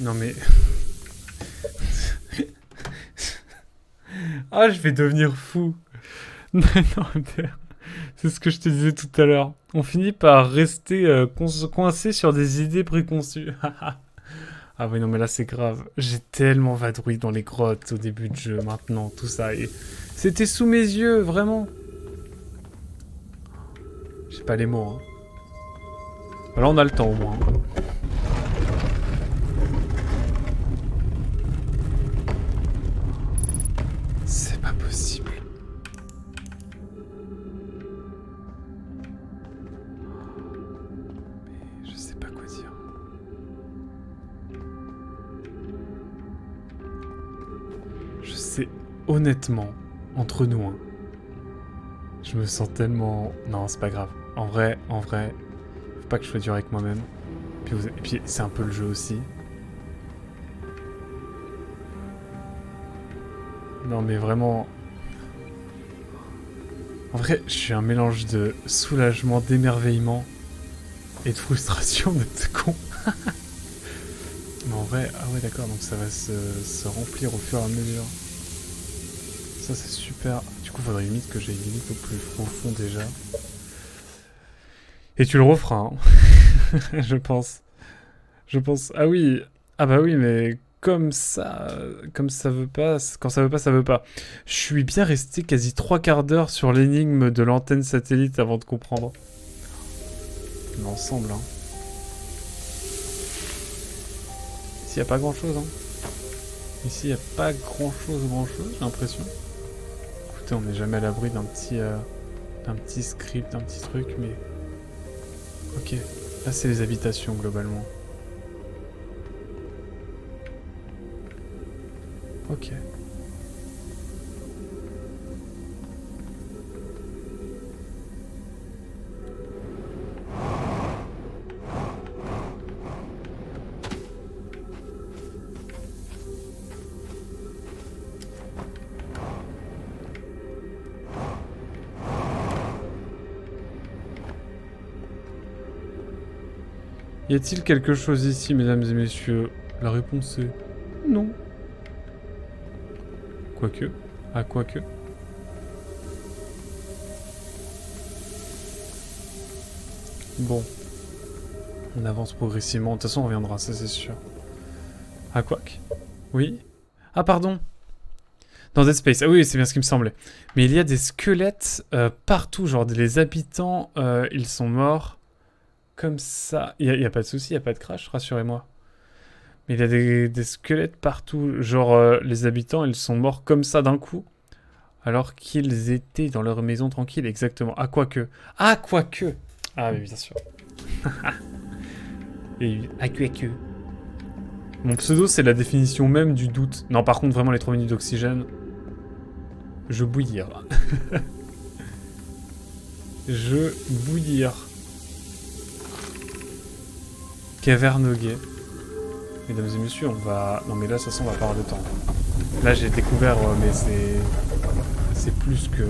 Non mais... Ah, je vais devenir fou. Non, mais c'est ce que je te disais tout à l'heure. On finit par rester coincé sur des idées préconçues. Ah oui, non, mais là, c'est grave. J'ai tellement vadrouillé dans les grottes au début de jeu, maintenant, tout ça. Et c'était sous mes yeux, vraiment. J'ai pas les mots, hein. Là, on a le temps, au moins. C'est pas possible. Mais je sais pas quoi dire. Je sais, honnêtement, entre nous, hein, je me sens tellement... Non, c'est pas grave. En vrai, faut pas que je sois dur avec moi-même. Et puis c'est un peu le jeu aussi. Non, mais vraiment... En vrai, je suis un mélange de soulagement, d'émerveillement et de frustration d'être con. Mais en vrai, ah ouais, d'accord, donc ça va se remplir au fur et à mesure. Ça, c'est super. Du coup, faudrait limite que j'aille limite au plus profond déjà. Et tu le referas, hein. Je pense. Je pense. Ah oui. Ah bah oui, mais comme ça veut pas, quand ça veut pas, ça veut pas. Je suis bien resté quasi 3/4 d'heure sur l'énigme de l'antenne satellite avant de comprendre. L'ensemble, hein. Ici, y a pas grand chose, hein. Ici, y a pas grand chose, j'ai l'impression. Écoutez, on n'est jamais à l'abri d'un petit script, d'un petit truc, mais... Ok. Là, c'est les habitations, globalement. Ok. Y a-t-il quelque chose ici, mesdames et messieurs? La réponse est... non. Quoique. Ah, quoique. Bon. On avance progressivement. De toute façon, on reviendra, ça c'est sûr. Ah, quoique. Oui. Ah, pardon. Dans Dead Space. Ah oui, c'est bien ce qui me semblait. Mais il y a des squelettes partout. Genre, les habitants, ils sont morts. Comme ça. Il y a pas de souci, il y a pas de crash, rassurez-moi. Mais il y a des squelettes partout. Genre, les habitants, ils sont morts comme ça d'un coup. Alors qu'ils étaient dans leur maison tranquille, exactement. Ah, quoique. Ah, quoique. Ah, mais bien sûr. Et ah, quoique. Mon pseudo, c'est la définition même du doute. Non, par contre, vraiment, les 3 minutes d'oxygène. Je bouillir. Je bouillir. Caverne gay. Mesdames et messieurs, on va... Non mais là, de toute façon, on va pas avoir de temps. Là, j'ai découvert, mais c'est... C'est plus que...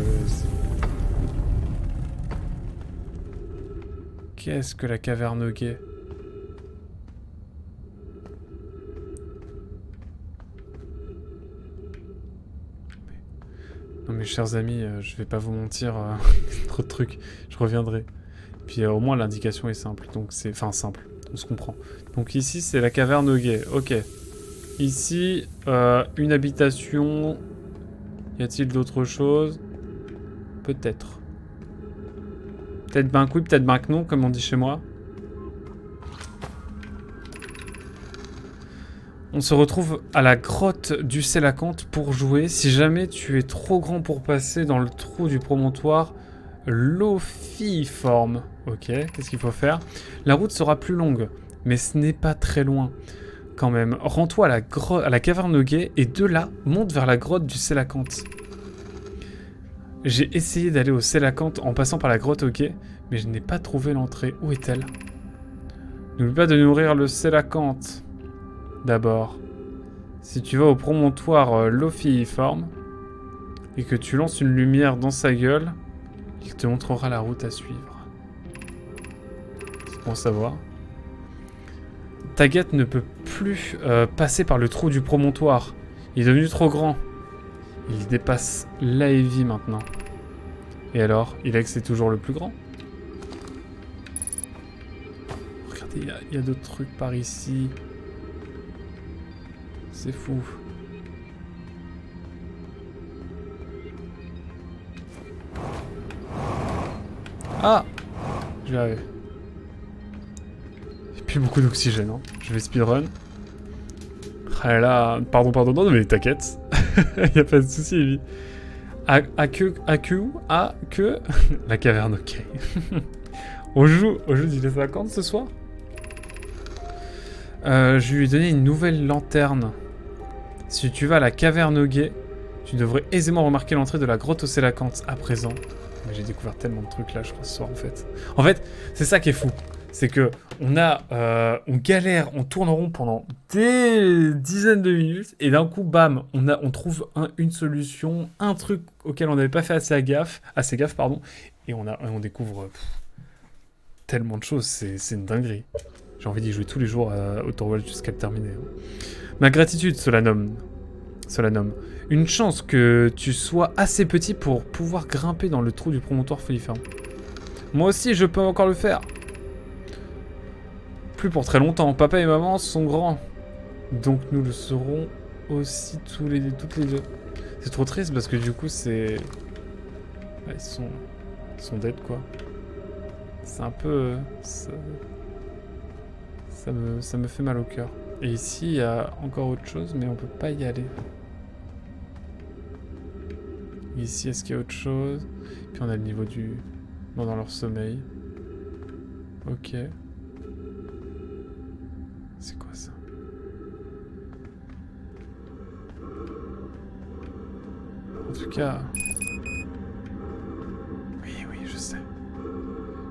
Qu'est-ce que la caverne gay? Non mes chers amis, je vais pas vous mentir, trop de trucs, je reviendrai. Puis au moins l'indication est simple, donc c'est... Enfin simple, on se comprend. Donc ici c'est la caverne gay, ok. Ici, une habitation. Y a-t-il d'autres choses? Peut-être. Peut-être ben que oui, peut-être ben que non, comme on dit chez moi. On se retrouve à la grotte du Sélacanthe pour jouer. Si jamais tu es trop grand pour passer dans le trou du promontoire, l'ophiforme. Ok, qu'est-ce qu'il faut faire? La route sera plus longue, mais ce n'est pas très loin. Quand même, rends-toi à la caverne gay et de là, monte vers la grotte du Sélacanthe. J'ai essayé d'aller au Sélacanthe en passant par la grotte gay, mais je n'ai pas trouvé l'entrée. Où est-elle? N'oublie pas de nourrir le Sélacanthe. D'abord, si tu vas au promontoire l'ophiforme et que tu lances une lumière dans sa gueule, il te montrera la route à suivre. C'est bon à savoir. Taget ne peut plus passer par le trou du promontoire. Il est devenu trop grand. Il dépasse l'Aevi maintenant. Et alors, Ilex est toujours le plus grand? Regardez, il y a d'autres trucs par ici. C'est fou. Ah! Je vais arriver. J'ai plus beaucoup d'oxygène, hein. Je vais speedrun. Ah là, pardon, non, mais t'inquiète. Y a pas de souci, Evie. À que la caverne, ok. on joue du 50 ce soir. Je lui ai donné une nouvelle lanterne. Si tu vas à la caverne au guet, tu devrais aisément remarquer l'entrée de la grotte océlacante à présent. Mais j'ai découvert tellement de trucs là, je crois, ce soir, en fait. En fait, c'est ça qui est fou. C'est que on galère, on tourne en rond pendant des dizaines de minutes, et d'un coup, bam, on trouve une solution, un truc auquel on n'avait pas fait assez gaffe, et on découvre tellement de choses, c'est une dinguerie. J'ai envie d'y jouer tous les jours à Outer Worlds jusqu'à le terminer. Ma gratitude, Solanum. Une chance que tu sois assez petit pour pouvoir grimper dans le trou du promontoire foliforme. Moi aussi, je peux encore le faire. Plus pour très longtemps. Papa et maman sont grands. Donc nous le serons aussi toutes les deux. C'est trop triste parce que du coup, c'est... Ouais, ils sont dead, quoi. C'est un peu... Ça me fait mal au cœur. Et ici, il y a encore autre chose, mais on peut pas y aller. Ici, est-ce qu'il y a autre chose? Puis on a le niveau du... Bon, dans leur sommeil. Ok. C'est quoi ça? En tout cas... Oui, je sais.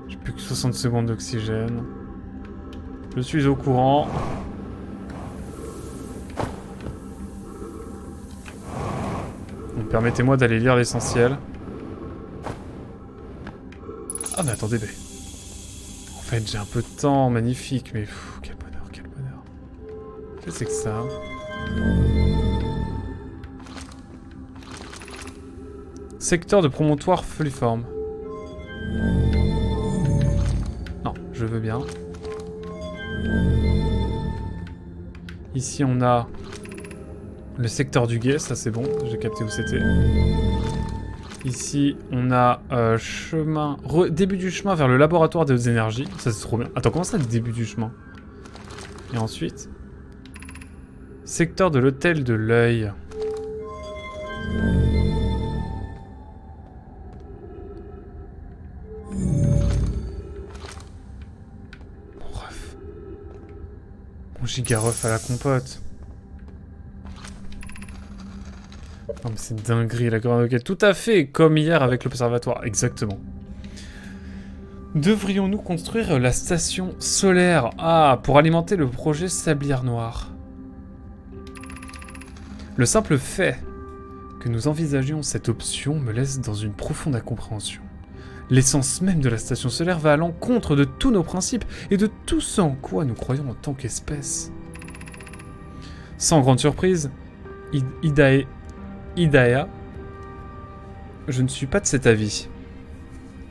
J'ai plus que 60 secondes d'oxygène. Je suis au courant. Bon, permettez-moi d'aller lire l'essentiel. Ah mais attendez, en fait j'ai un peu de temps, magnifique, mais pff, quel bonheur. Qu'est-ce que c'est que ça? Secteur de promontoire foliforme. Non, je veux bien. Ici on a le secteur du guet, ça c'est bon, j'ai capté où c'était. Ici on a chemin, début du chemin vers le laboratoire des hautes énergies, ça c'est trop bien. Attends, comment ça le début du chemin? Et ensuite, secteur de l'hôtel de l'œil. Bref. Mon giga-ref à la compote. Non mais c'est une dinguerie la grande enquête. Tout à fait comme hier avec l'observatoire, exactement. Devrions-nous construire la station solaire? Ah, pour alimenter le projet Sablière Noire. Le simple fait que nous envisagions cette option me laisse dans une profonde incompréhension. L'essence même de la station solaire va à l'encontre de tous nos principes et de tout ce en quoi nous croyons en tant qu'espèce. Sans grande surprise, Idaya, je ne suis pas de cet avis.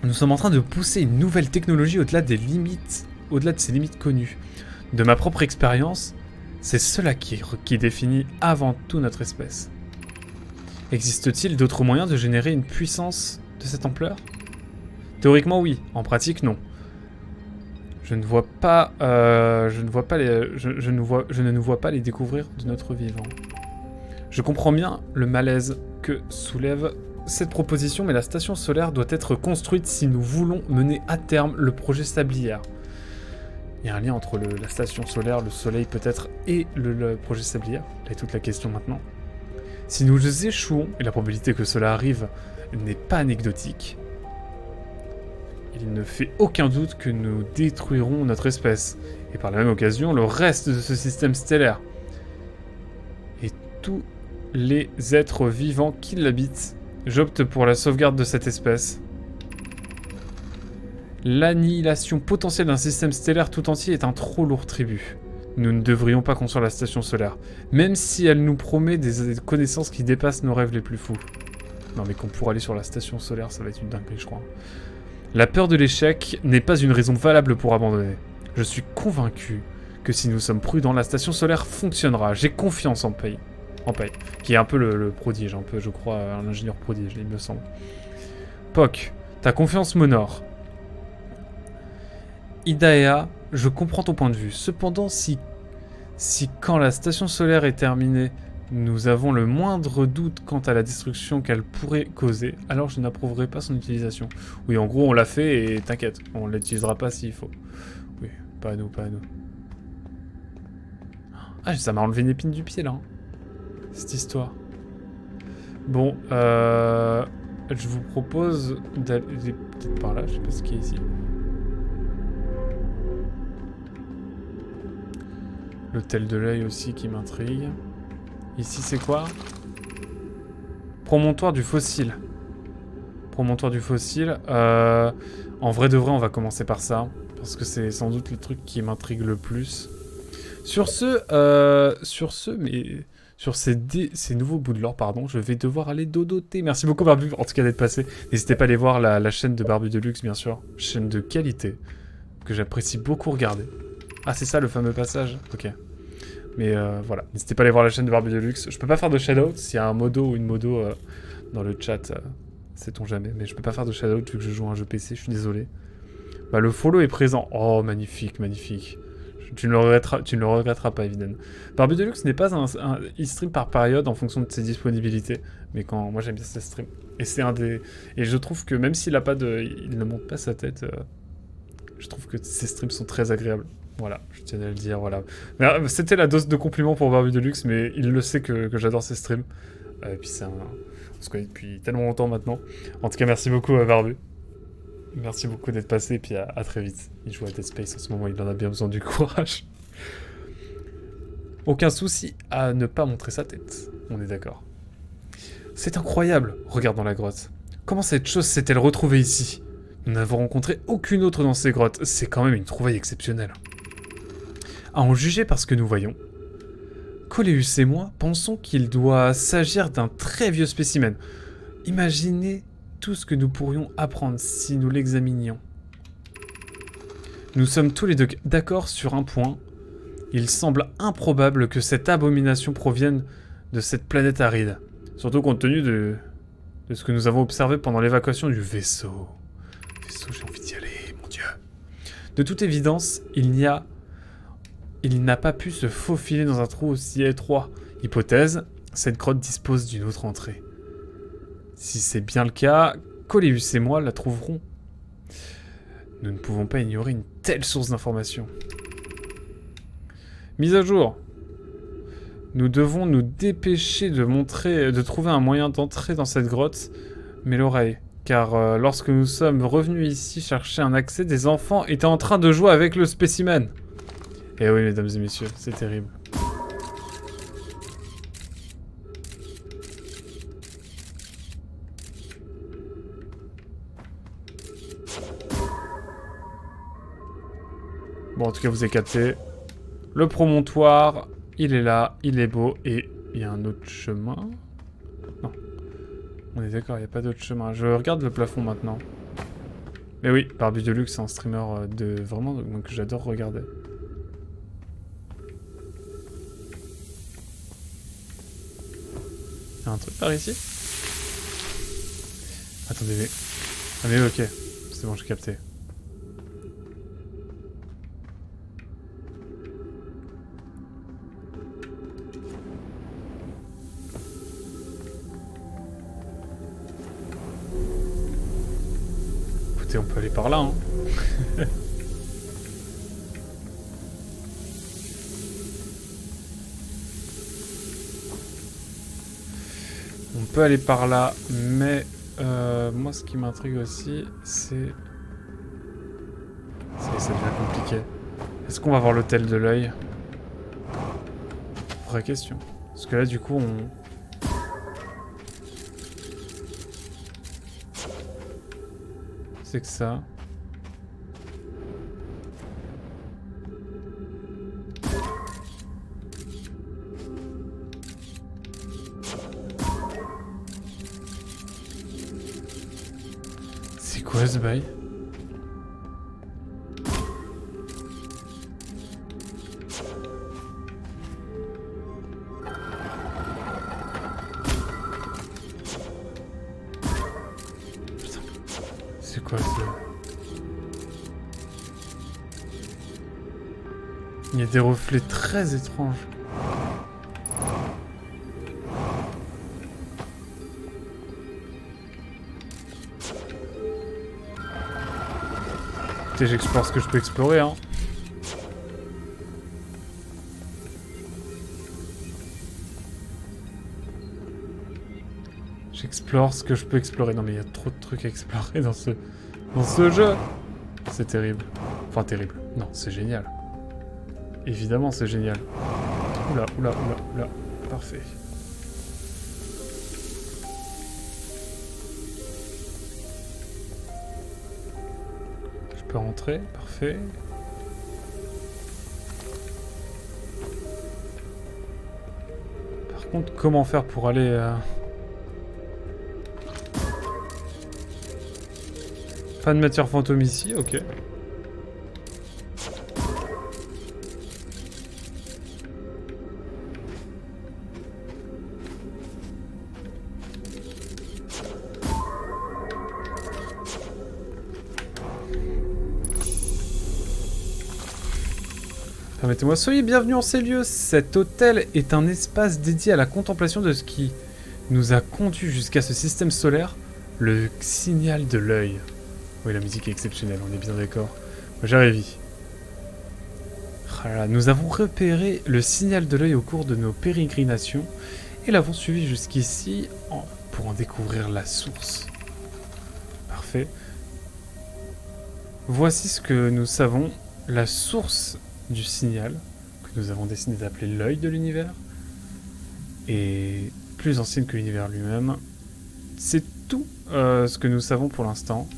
Nous sommes en train de pousser une nouvelle technologie au-delà de ses limites connues. De ma propre expérience, c'est cela qui définit avant tout notre espèce. Existe-t-il d'autres moyens de générer une puissance de cette ampleur? Théoriquement oui, en pratique non. Je ne nous vois pas les découvrir de notre vivant. Je comprends bien le malaise que soulève cette proposition, mais la station solaire doit être construite si nous voulons mener à terme le projet Sablière. Il y a un lien entre la station solaire, le soleil peut-être, et le projet Sablière. Là est toute la question maintenant. Si nous échouons, et la probabilité que cela arrive n'est pas anecdotique, il ne fait aucun doute que nous détruirons notre espèce, et par la même occasion le reste de ce système stellaire. Et tous les êtres vivants qui l'habitent. J'opte pour la sauvegarde de cette espèce. L'annihilation potentielle d'un système stellaire tout entier est un trop lourd tribut. Nous ne devrions pas construire la station solaire, même si elle nous promet des connaissances qui dépassent nos rêves les plus fous. Non mais qu'on pourra aller sur la station solaire, ça va être une dinguerie, je crois. La peur de l'échec n'est pas une raison valable pour abandonner. Je suis convaincu que si nous sommes prudents, la station solaire fonctionnera. J'ai confiance en Pei. Qui est un peu le prodige, un peu, je crois, un ingénieur prodige, il me semble. Poc, ta confiance m'honore. Idaea, je comprends ton point de vue. Cependant, si quand la station solaire est terminée, nous avons le moindre doute quant à la destruction qu'elle pourrait causer, alors je n'approuverai pas son utilisation. Oui, en gros, on l'a fait et t'inquiète, on l'utilisera pas s'il faut. Oui, pas à nous, pas à nous. Ah, ça m'a enlevé une épine du pied, là. Hein, cette histoire. Bon, je vous propose d'aller peut-être par là, je sais pas ce qu'il y a ici. L'hôtel de l'œil aussi qui m'intrigue. Ici, c'est quoi? Promontoire du fossile. Promontoire du fossile. En vrai de vrai, on va commencer par ça. Parce que c'est sans doute le truc qui m'intrigue le plus. Sur ces nouveaux bouts de l'or, pardon, je vais devoir aller dodoter. Merci beaucoup, Barbu, en tout cas d'être passé. N'hésitez pas à aller voir la chaîne de Barbu Deluxe, bien sûr. Chaîne de qualité, que j'apprécie beaucoup regarder. Ah, c'est ça le fameux passage? Ok. Mais voilà, n'hésitez pas à aller voir la chaîne de Barbu Deluxe. Je peux pas faire de shoutout, s'il y a un modo ou une modo dans le chat, sait-on jamais. Mais je peux pas faire de shoutout vu que je joue à un jeu PC, je suis désolé. Bah, le follow est présent. Oh, magnifique, magnifique. Tu ne le regretteras pas, évidemment. Barbu Deluxe n'est pas il stream par période en fonction de ses disponibilités. Mais quand moi j'aime bien ses streams. Et c'est un des. Et je trouve que même s'il a pas de. Il ne monte pas sa tête, je trouve que ses streams sont très agréables. Voilà, je tiens à le dire, voilà. C'était la dose de compliments pour Barbu Deluxe, mais il le sait que j'adore ses streams. Et puis c'est un. On se connaît depuis tellement longtemps maintenant. En tout cas, merci beaucoup, Barbu. Merci beaucoup d'être passé, et puis à très vite. Il joue à Dead Space en ce moment, il en a bien besoin du courage. Aucun souci à ne pas montrer sa tête, on est d'accord. C'est incroyable, regarde dans la grotte. Comment cette chose s'est-elle retrouvée ici? Nous n'avons rencontré aucune autre dans ces grottes, c'est quand même une trouvaille exceptionnelle. À en juger par ce que nous voyons, Coléus et moi pensons qu'il doit s'agir d'un très vieux spécimen. Imaginez tout ce que nous pourrions apprendre si nous l'examinions. Nous sommes tous les deux d'accord sur un point. Il semble improbable que cette abomination provienne de cette planète aride. Surtout compte tenu de ce que nous avons observé pendant l'évacuation du vaisseau. J'ai envie d'y aller, mon Dieu. De toute évidence, il n'a pas pu se faufiler dans un trou aussi étroit. Hypothèse, cette grotte dispose d'une autre entrée. Si c'est bien le cas, Coléus et moi la trouverons. Nous ne pouvons pas ignorer une telle source d'information. Mise à jour. Nous devons nous dépêcher de trouver un moyen d'entrer dans cette grotte, mais l'oreille. Car lorsque nous sommes revenus ici chercher un accès, des enfants étaient en train de jouer avec le spécimen. Eh oui, mesdames et messieurs, c'est terrible. Bon, en tout cas, vous avez capté. Le promontoire, il est là, il est beau, et il y a un autre chemin. Non. On est d'accord, il n'y a pas d'autre chemin. Je regarde le plafond maintenant. Mais oui, Barbu Deluxe, c'est un streamer vraiment que j'adore regarder. Il y a un truc par ici? Attendez, mais... Ah mais ok, c'est bon, j'ai capté. Écoutez, on peut aller par là, hein. On peut aller par là, mais moi ce qui m'intrigue aussi, c'est... Ça devient compliqué. Est-ce qu'on va voir l'hôtel de l'œil? Vraie question. Parce que là du coup on... C'est que ça... quoi ce bail? Putain, c'est quoi ce... Il y a des reflets très étranges. Écoutez, j'explore ce que je peux explorer, hein. J'explore ce que je peux explorer. Non mais il y a trop de trucs à explorer dans ce jeu. C'est terrible. Enfin terrible. Non, c'est génial. Évidemment, c'est génial. Oula, oula, oula, oula. Parfait. Je peux rentrer. Parfait. Par contre, comment faire pour aller... Pas de matière fantôme ici, ok. Permettez-moi, soyez bienvenus en ces lieux. Cet hôtel est un espace dédié à la contemplation de ce qui nous a conduit jusqu'à ce système solaire, le signal de l'œil. Oui, la musique est exceptionnelle, on est bien d'accord. J'arrive. Voilà, nous avons repéré le signal de l'œil au cours de nos pérégrinations et l'avons suivi jusqu'ici pour en découvrir la source. Parfait. Voici ce que nous savons, la source du signal, que nous avons décidé d'appeler l'œil de l'univers, est plus ancienne que l'univers lui-même. C'est tout ce que nous savons pour l'instant.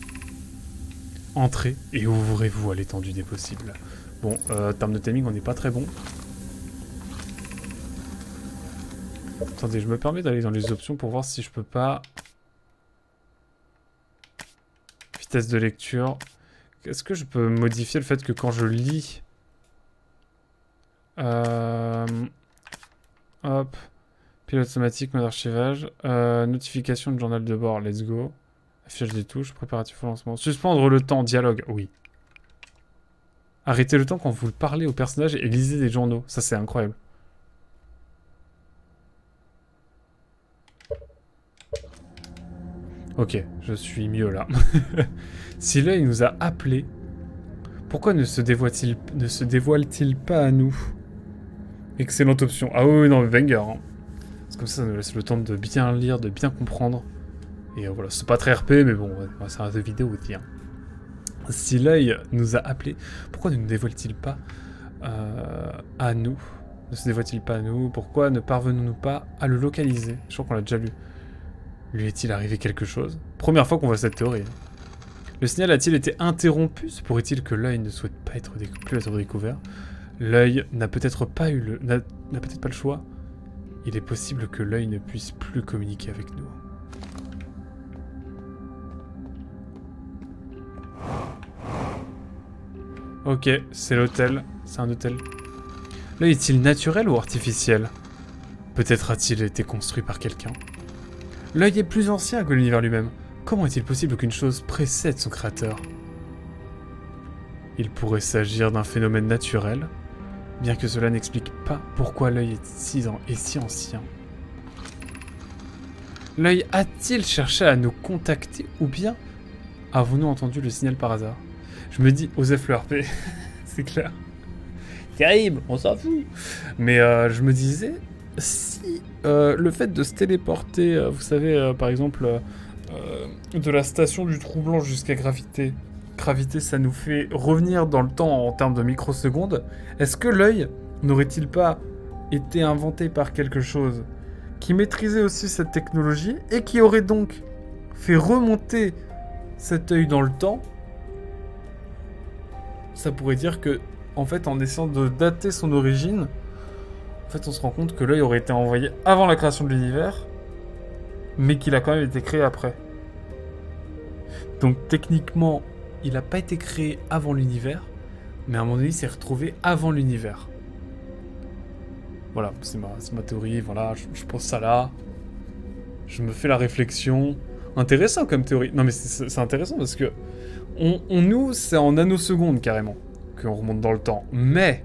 Entrez et ouvrez-vous à l'étendue des possibles. Bon, en termes de timing, on n'est pas très bon. Attendez, je me permets d'aller dans les options pour voir si je peux pas... Vitesse de lecture. Est-ce que je peux modifier le fait que quand je lis... Hop. Pilote automatique, mode archivage. Notification de journal de bord, let's go. Affichage des touches, préparatif au lancement. Suspendre le temps, dialogue, oui. Arrêtez le temps quand vous parlez au personnage et lisez des journaux. Ça, c'est incroyable. Ok, je suis mieux là. Si l'œil nous a appelés, pourquoi ne se dévoile-t-il pas à nous? Excellente option. Ah oui, non, banger. Hein. C'est comme ça nous laisse le temps de bien lire, de bien comprendre. Et voilà, c'est pas très RP, mais bon, c'est un jeu vidéo aussi. Hein. Si l'œil nous a appelés, pourquoi ne nous dévoile-t-il pas à nous? Ne se dévoile-t-il pas à nous? Pourquoi ne parvenons-nous pas à le localiser? Je crois qu'on l'a déjà lu. Lui est-il arrivé quelque chose? Première fois qu'on voit cette théorie. Le signal a-t-il été interrompu? Se pourrait-il que l'œil ne souhaite pas plus être découvert? L'œil n'a peut-être pas peut-être pas le choix. Il est possible que l'œil ne puisse plus communiquer avec nous. Ok, c'est l'hôtel. C'est un hôtel. L'œil est-il naturel ou artificiel? Peut-être a-t-il été construit par quelqu'un? L'œil est plus ancien que l'univers lui-même. Comment est-il possible qu'une chose précède son créateur? Il pourrait s'agir d'un phénomène naturel, bien que cela n'explique pas pourquoi l'œil est si ancien. L'œil a-t-il cherché à nous contacter ou bien avons-nous entendu le signal par hasard? Je me dis, Osef le RP, c'est clair. Terrible, on s'en fout. Mais je me disais, si le fait de se téléporter, vous savez, par exemple, de la station du trou blanc jusqu'à Gravité, ça nous fait revenir dans le temps en termes de microsecondes, est-ce que l'œil n'aurait-il pas été inventé par quelque chose qui maîtrisait aussi cette technologie et qui aurait donc fait remonter cet œil dans le temps? Ça pourrait dire que, en fait, en essayant de dater son origine, en fait, on se rend compte que l'œil aurait été envoyé avant la création de l'univers, mais qu'il a quand même été créé après. Donc techniquement, il n'a pas été créé avant l'univers, mais à un moment donné, il s'est retrouvé avant l'univers. Voilà, c'est ma théorie, voilà, je pose ça là. Je me fais la réflexion. Intéressant comme théorie. Non mais c'est intéressant parce que nous, c'est en nanosecondes carrément qu'on remonte dans le temps. Mais,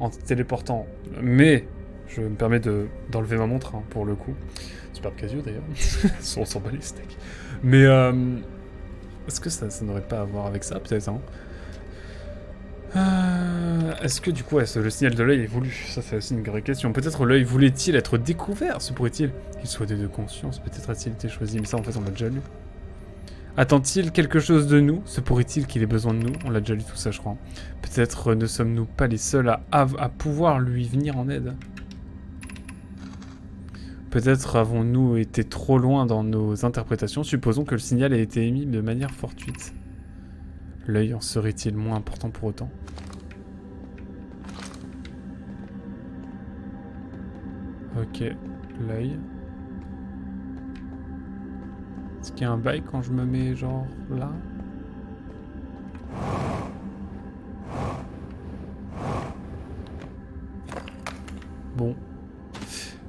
en téléportant, mais, je me permets d'enlever ma montre hein, pour le coup. Superbe Casio d'ailleurs. On s'en bat les steaks. Mais, est-ce que ça n'aurait pas à voir avec ça peut-être hein est-ce que du coup le signal de l'œil évolue? Ça c'est aussi une vraie question. Peut-être l'œil voulait-il être découvert? Se pourrait-il qu'il soit de conscience? Peut-être a-t-il été choisi? Mais ça en fait on l'a déjà lu. Attend-il quelque chose de nous? Se pourrait-il qu'il ait besoin de nous? On l'a déjà lu tout ça je crois. Peut-être ne sommes-nous pas les seuls à pouvoir lui venir en aide. Peut-être avons-nous été trop loin dans nos interprétations. Supposons que le signal ait été émis de manière fortuite. L'œil en serait-il moins important pour autant? Ok, l'œil. Est-ce qu'il y a un bail quand je me mets genre là? Bon.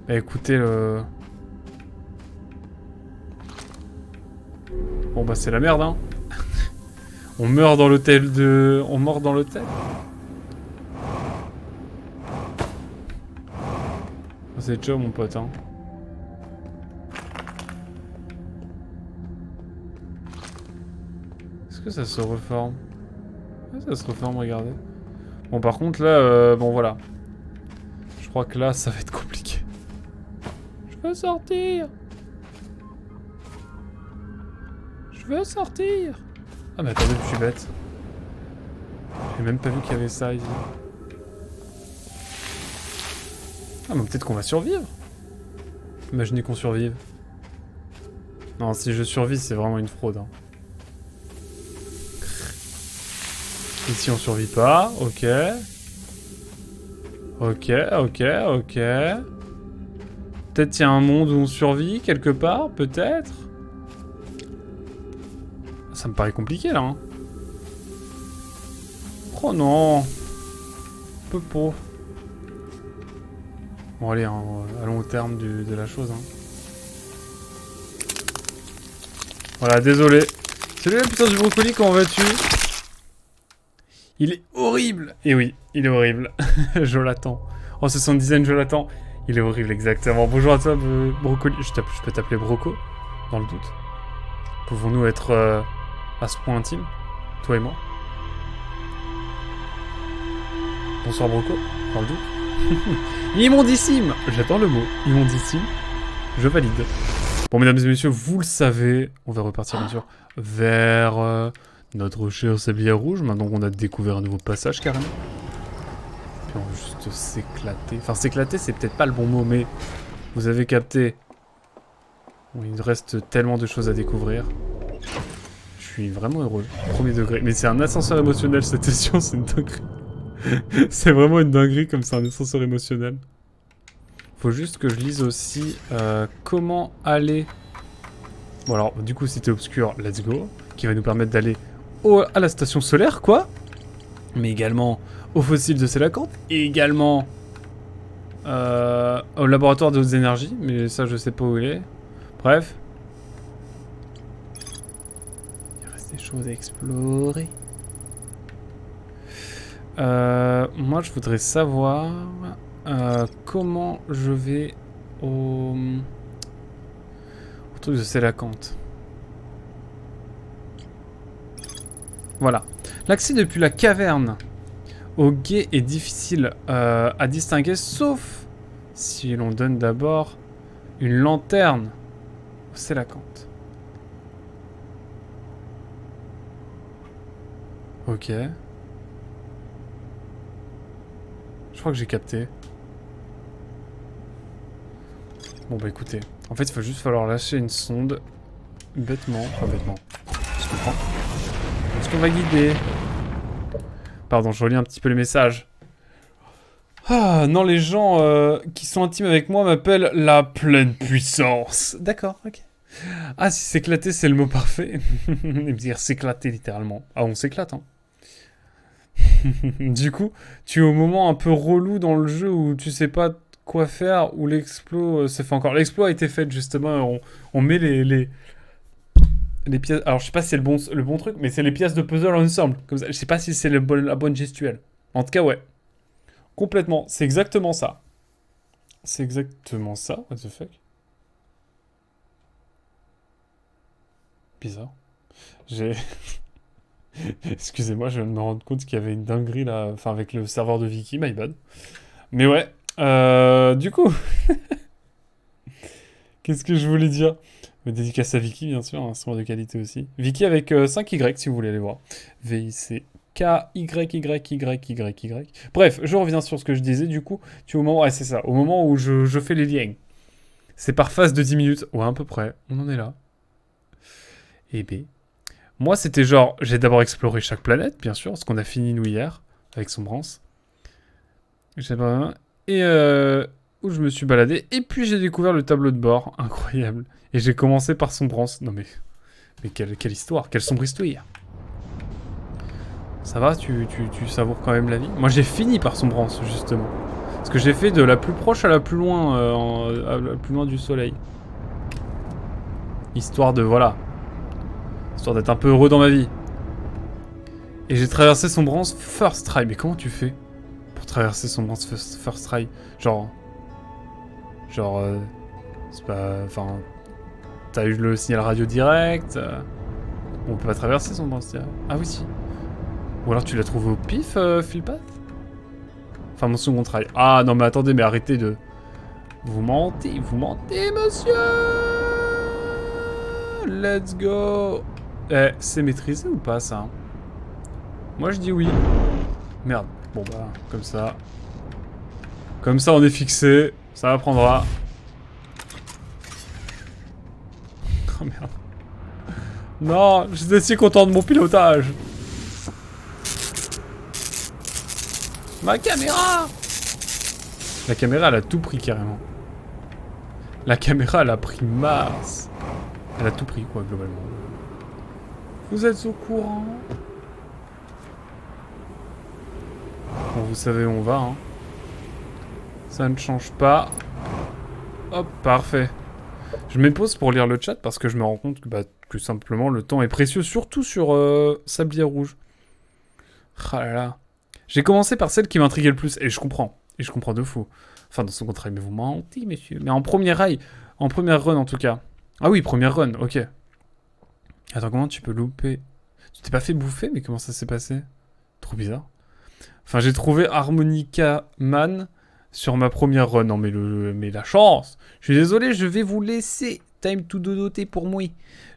Bah écoutez le... Bon bah c'est la merde hein. On meurt dans l'hôtel de... On meurt dans l'hôtel. C'est chaud mon pote hein. Est-ce que ça se reforme? Ouais, ça se reforme, regardez. Bon par contre là, bon voilà. Je crois que là ça va être compliqué. Je veux sortir. Je veux sortir. Ah mais attendez, je suis bête. J'ai même pas vu qu'il y avait ça ici. Ah mais peut-être qu'on va survivre. Imaginez qu'on survive. Non, si je survis, c'est vraiment une fraude. Hein. Et si on survit pas, ok. Ok. Peut-être il y a un monde où on survit, quelque part, peut-être. Ça me paraît compliqué, là. Hein. Oh non. Peu pro. Bon, allez, hein, allons au terme de la chose. Hein. Voilà, désolé. Salut la puissance du brocoli, comment vas-tu? Il est horrible. Et oui, il est horrible. Je l'attends. Oh, ce son design, je l'attends. Il est horrible, exactement. Bonjour à toi, brocoli. Je peux t'appeler Broco, dans le doute. Pouvons-nous être à ce point intime, toi et moi? Bonsoir, Broco, dans le doute. Immondissime. J'attends le mot. Immondissime. Je valide. Bon, mesdames et messieurs, vous le savez, on va repartir bien sûr vers notre cher sablière rouge. Maintenant qu'on a découvert un nouveau passage carrément. Puis on va juste s'éclater. Enfin, s'éclater, c'est peut-être pas le bon mot, mais vous avez capté. Bon, il reste tellement de choses à découvrir. Je suis vraiment heureux. Premier degré. Mais c'est un ascenseur émotionnel cette session, c'est une dinguerie. C'est vraiment une dinguerie comme c'est un ascenseur émotionnel. Faut juste que je lise aussi comment aller... Bon alors, du coup, cité obscure, let's go. Qui va nous permettre d'aller à la station solaire, quoi. Mais également au fossile de Sélacanthe. Et également au laboratoire de hautes énergies. Mais ça, je sais pas où il est. Bref. Il reste des choses à explorer. Moi, je voudrais savoir... comment je vais au truc de Sélacanthe. Voilà. L'accès depuis la caverne au guet est difficile à distinguer, sauf si l'on donne d'abord une lanterne au Sélacanthe. Ok. Je crois que j'ai capté. Bon bah écoutez, en fait il va juste falloir lâcher une sonde bêtement, enfin bêtement, je comprends. Est-ce qu'on va guider? Pardon, je relis un petit peu les messages. Ah non, les gens qui sont intimes avec moi m'appellent la pleine puissance. D'accord, ok. Ah, si s'éclater, c'est le mot parfait. Et me dire s'éclater littéralement. Ah, on s'éclate, hein. Du coup, tu es au moment un peu relou dans le jeu où tu sais pas quoi faire, où l'explo s'est fait encore. L'explo a été faite justement, on met les pièces. Alors je sais pas si c'est le bon truc, mais c'est les pièces de puzzle ensemble. Comme ça. Je sais pas si c'est la bonne gestuelle. En tout cas, ouais. Complètement. C'est exactement ça. C'est exactement ça. What the fuck? Bizarre. J'ai. Excusez-moi, je viens de me rendre compte qu'il y avait une dinguerie là, enfin avec le serveur de Viki, my bad. Mais ouais, du coup, qu'est-ce que je voulais dire? Dédicace à Viki, bien sûr, un instrument de qualité aussi. Viki avec 5Y si vous voulez aller voir. V-I-C-K-Y-Y-Y-Y-Y. Bref, je reviens sur ce que je disais, du coup, tu au moment, ouais, c'est ça, au moment où je fais les liens. C'est par phase de 10 minutes, ouais, à peu près, on en est là. Et B. Moi, c'était genre, j'ai d'abord exploré chaque planète, bien sûr, ce qu'on a fini nous hier, avec son brance. Et où je me suis baladé. Et puis j'ai découvert le tableau de bord. Incroyable. Et j'ai commencé par son brance. Non mais quelle histoire, quelle sombre histoire. Ça va, tu savoures quand même la vie? Moi j'ai fini par son brance, justement. Parce que j'ai fait de la plus proche à la plus loin, à la plus loin du soleil. Histoire de, voilà. Histoire d'être un peu heureux dans ma vie. Et j'ai traversé son brance first try. Mais comment tu fais pour traverser son brance first try? Genre, c'est pas... Enfin, t'as eu le signal radio direct. On peut pas traverser son brance direct. Ah oui, si. Ou alors tu l'as trouvé au pif, Philpath? Enfin, mon second try. Ah non, mais attendez, mais arrêtez de... Vous mentez, monsieur! Let's go! Eh, c'est maîtrisé ou pas, ça? Moi, je dis oui. Merde. Bon, bah, comme ça. Comme ça, on est fixé. Ça apprendra. Oh merde. Non, j'étais si content de mon pilotage. Ma caméra! La caméra, elle a tout pris carrément. La caméra, elle a pris Mars. Elle a tout pris, quoi, globalement. Vous êtes au courant? Bon, vous savez où on va, hein. Ça ne change pas. Hop, parfait. Je me pose pour lire le chat parce que je me rends compte que, bah, tout simplement, le temps est précieux, surtout sur Sablière Rouge. Ah là là. J'ai commencé par celle qui m'intriguait le plus, et je comprends. Et je comprends de fou. Enfin, dans son contrat, mais vous mentez, monsieur. Mais en première rail, en première run en tout cas. Ah oui, première run, ok. Attends, comment tu peux louper? Tu t'es pas fait bouffer, mais comment ça s'est passé? Trop bizarre. Enfin, j'ai trouvé Harmonica Man sur ma première run. Non, mais la chance! Je suis désolé, je vais vous laisser. Time to dodoter pour moi.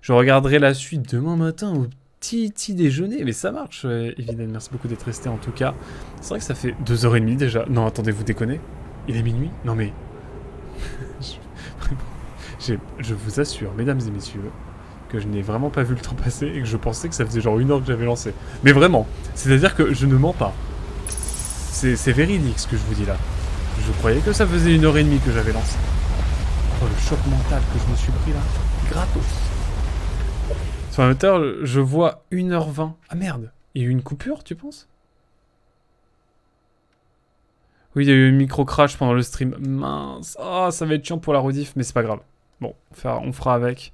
Je regarderai la suite demain matin au petit déjeuner. Mais ça marche, évidemment. Merci beaucoup d'être resté en tout cas. C'est vrai que ça fait 2h30 déjà. Non, attendez, vous déconnez? Il est minuit? Non, mais... je vous assure, mesdames et messieurs, que je n'ai vraiment pas vu le temps passer et que je pensais que ça faisait genre 1 heure que j'avais lancé. Mais vraiment, c'est-à-dire que je ne mens pas. C'est véridique ce que je vous dis là. Je croyais que ça faisait 1h30 que j'avais lancé. Oh, le choc mental que je me suis pris là. Gratos. Sur la moteur, je vois 1h20. Ah merde, il y a eu une coupure, tu penses? Oui, il y a eu une micro-crash pendant le stream. Mince. Oh, ça va être chiant pour la rediff, mais c'est pas grave. Bon, on fera avec.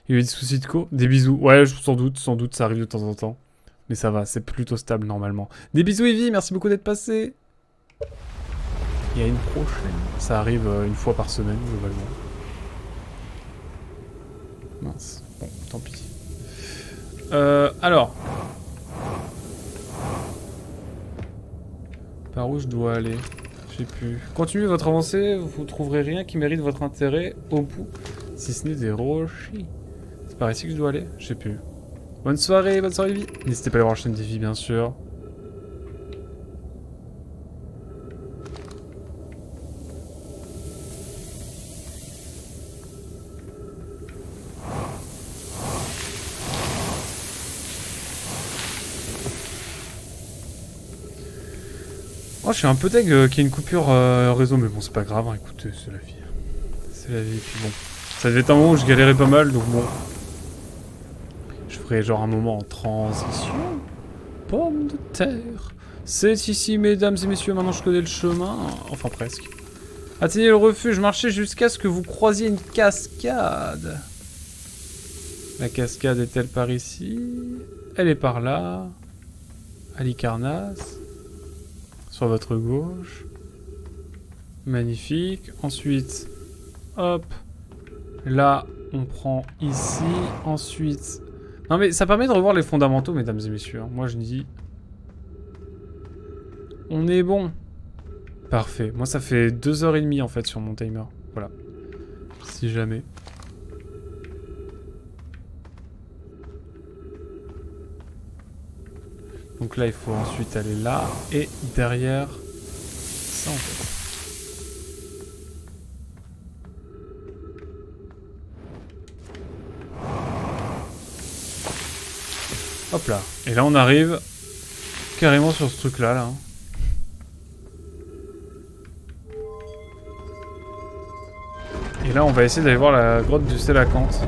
Il y a eu des soucis de co. Des bisous. Ouais, sans doute, ça arrive de temps en temps. Mais ça va, c'est plutôt stable normalement. Des bisous Evie, merci beaucoup d'être passé. Il y a une prochaine. Ça arrive une fois par semaine, globalement. Mince. Bon, tant pis. Alors. Par où je dois aller? Je sais plus. Continuez votre avancée, vous trouverez rien qui mérite votre intérêt au bout. Si ce n'est des rochers. C'est par ici que je dois aller? Je sais plus. Bonne soirée Evie. N'hésitez pas à aller voir la chaîne d'Evie, bien sûr. Oh, je suis un peu deg qu'il y ait une coupure réseau, mais bon, c'est pas grave, hein, écoutez, c'est la vie. C'est la vie, puis bon. Ça devait être un moment où je galérais pas mal, donc bon. Je ferai genre un moment en transition. Pomme de terre. C'est ici, mesdames et messieurs, maintenant je connais le chemin. Enfin, presque. Atteignez le refuge, marchez jusqu'à ce que vous croisiez une cascade. La cascade est-elle par ici? Elle est par là. Halicarnasse. Sur votre gauche. Magnifique. Ensuite, hop. Là, on prend ici. Ensuite... Non mais ça permet de revoir les fondamentaux, mesdames et messieurs. Moi, je dis... On est bon. Parfait. Moi, ça fait 2h30 en fait sur mon timer. Voilà. Si jamais. Donc là, il faut ensuite aller là. Et derrière... Ça, en fait. Hop là. Et là, on arrive carrément sur ce truc-là, là. Et là, on va essayer d'aller voir la grotte du Sélacanthe.